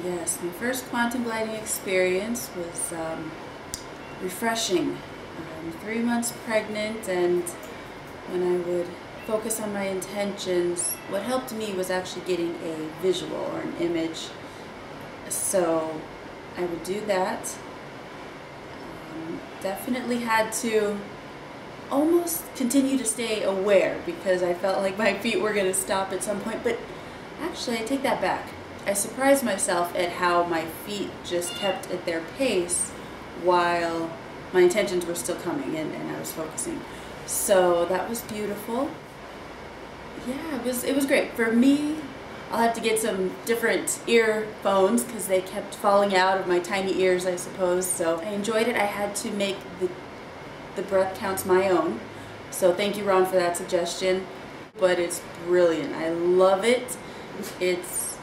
Yes, my first quantum gliding experience was refreshing. I'm 3 months pregnant, and when I would focus on my intentions, what helped me was actually getting a visual or an image. So I would do that. Definitely had to almost continue to stay aware because I felt like my feet were going to stop at some point, but actually I take that back. I surprised myself at how my feet just kept at their pace while my intentions were still coming in and I was focusing. So that was beautiful. Yeah, it was great. For me, I'll have to get some different earphones because they kept falling out of my tiny ears, I suppose. So I enjoyed it. I had to make the breath counts my own. So thank you, Ron, for that suggestion. But it's brilliant. I love it. It's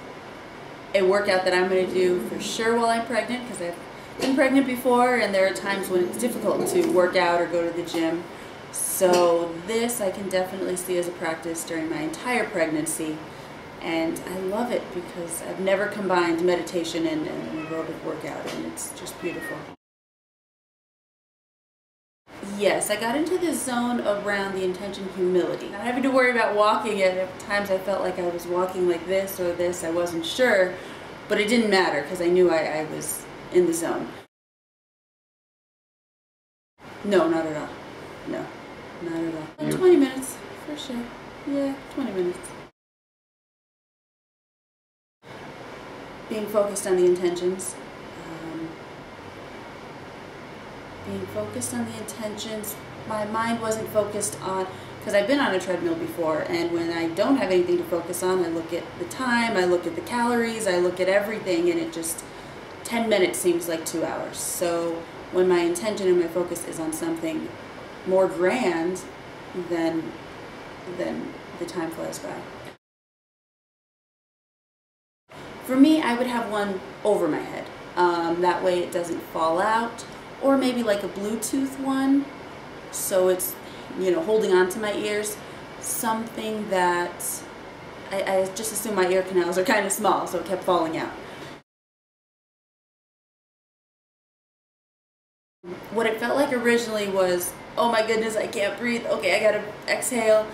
a workout that I'm going to do for sure while I'm pregnant because I've been pregnant before and there are times when it's difficult to work out or go to the gym. So this I can definitely see as a practice during my entire pregnancy. And I love it because I've never combined meditation and an aerobic workout, and it's just beautiful. Yes, I got into the zone around the intention humility. Not having to worry about walking, and at times I felt like I was walking like this or this, I wasn't sure, but it didn't matter because I knew I was in the zone. No, not at all. No, not at all. 20 minutes, for sure. Yeah, 20 minutes. Being focused on the intentions. My mind wasn't focused on, because I've been on a treadmill before, and when I don't have anything to focus on, I look at the time, I look at the calories, I look at everything, and it just, 10 minutes seems like 2 hours. So when my intention and my focus is on something more grand, then the time flies by. For me, I would have one over my head. That way it doesn't fall out. Or maybe like a Bluetooth one, so it's, holding on to my ears. Something that, I just assume my ear canals are kind of small, so it kept falling out. What it felt like originally was, oh my goodness, I can't breathe, okay, I gotta exhale.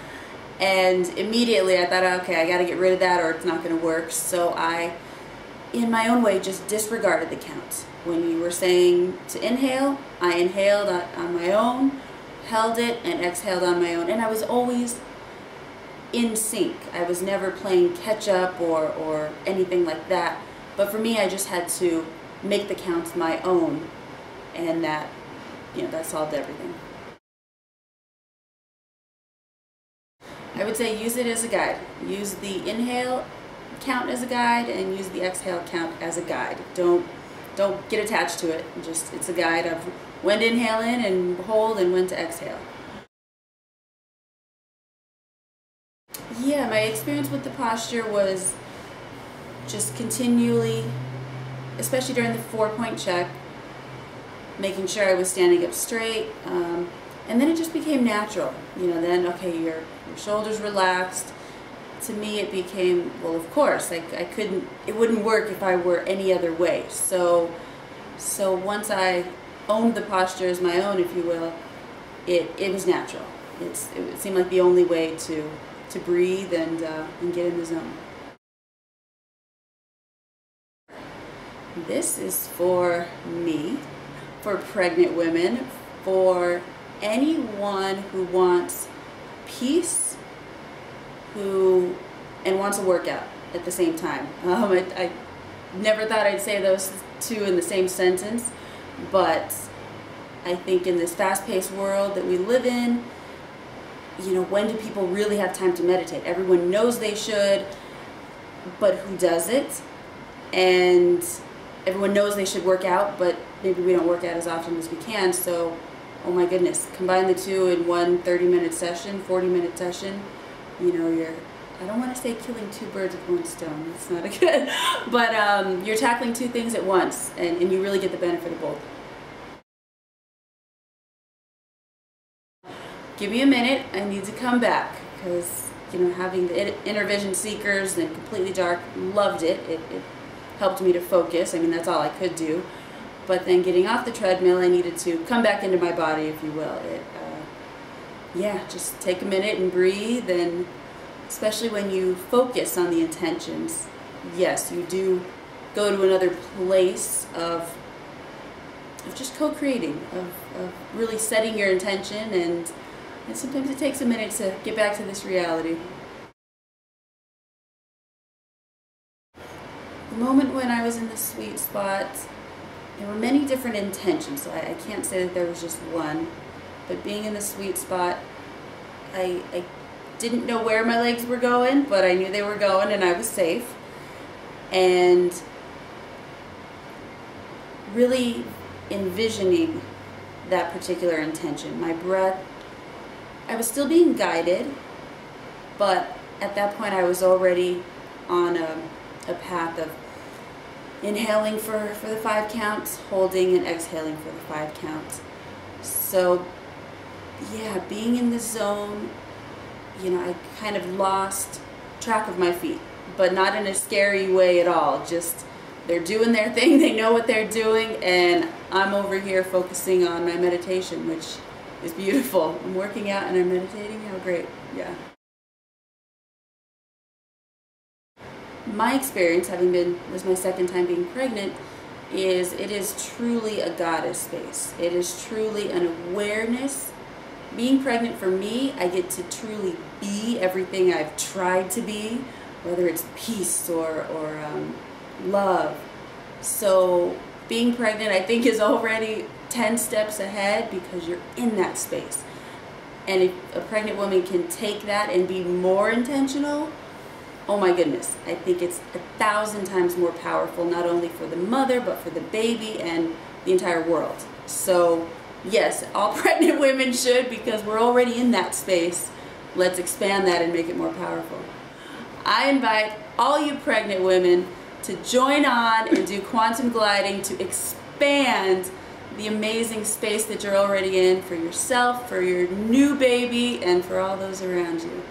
And immediately I thought, okay, I gotta get rid of that or it's not gonna work. So I, in my own way, just disregarded the count. When you were saying to inhale, I inhaled on my own, held it, and exhaled on my own. And I was always in sync. I was never playing catch up or anything like that. But for me, I just had to make the counts my own. And that, that solved everything. I would say use it as a guide. Use the inhale count as a guide and use the exhale count as a guide. Don't get attached to it. It's a guide of when to inhale in and hold and when to exhale. Yeah, my experience with the posture was just continually, especially during the 4-point check, making sure I was standing up straight, and then it just became natural. Then, okay, your shoulders relaxed. To me it became, well, of course, it wouldn't work if I were any other way. So once I owned the posture as my own, if you will, it was natural. It seemed like the only way to breathe and get in the zone. This is for me, for pregnant women, for anyone who wants peace, and wants a workout at the same time. I never thought I'd say those two in the same sentence, but I think in this fast-paced world that we live in, when do people really have time to meditate? Everyone knows they should, but who does it? And everyone knows they should work out, but maybe we don't work out as often as we can. So, oh my goodness, combine the two in one 30-minute session, 40-minute session. I don't want to say killing 2 birds with 1 stone, that's not a good, but you're tackling 2 things at once, and you really get the benefit of both. Give me a minute, I need to come back, because, having the inner vision seekers and completely dark, loved it. It helped me to focus. I mean, that's all I could do. But then getting off the treadmill, I needed to come back into my body, if you will. Yeah, just take a minute and breathe, and especially when you focus on the intentions, yes, you do go to another place of just co-creating, of really setting your intention, and sometimes it takes a minute to get back to this reality. The moment when I was in the sweet spot, there were many different intentions, so I can't say that there was just one, but being in the sweet spot, I didn't know where my legs were going, but I knew they were going and I was safe. And really envisioning that particular intention. My breath, I was still being guided, but at that point I was already on a path of inhaling for the 5 counts, holding and exhaling for the 5 counts. So yeah, being in the zone, you know, I kind of lost track of my feet, but not in a scary way at all. Just they're doing their thing, they know what they're doing, and I'm over here focusing on my meditation, which is beautiful. I'm working out and I'm meditating, how great, yeah. My experience, this is my second time being pregnant, is it is truly a goddess space. It is truly an awareness. Being pregnant for me, I get to truly be everything I've tried to be, whether it's peace or love. So being pregnant, I think, is already 10 steps ahead because you're in that space. And if a pregnant woman can take that and be more intentional, oh my goodness, I think it's 1,000 times more powerful, not only for the mother, but for the baby and the entire world. So yes, all pregnant women should, because we're already in that space. Let's expand that and make it more powerful. I invite all you pregnant women to join on and do quantum gliding to expand the amazing space that you're already in for yourself, for your new baby, and for all those around you.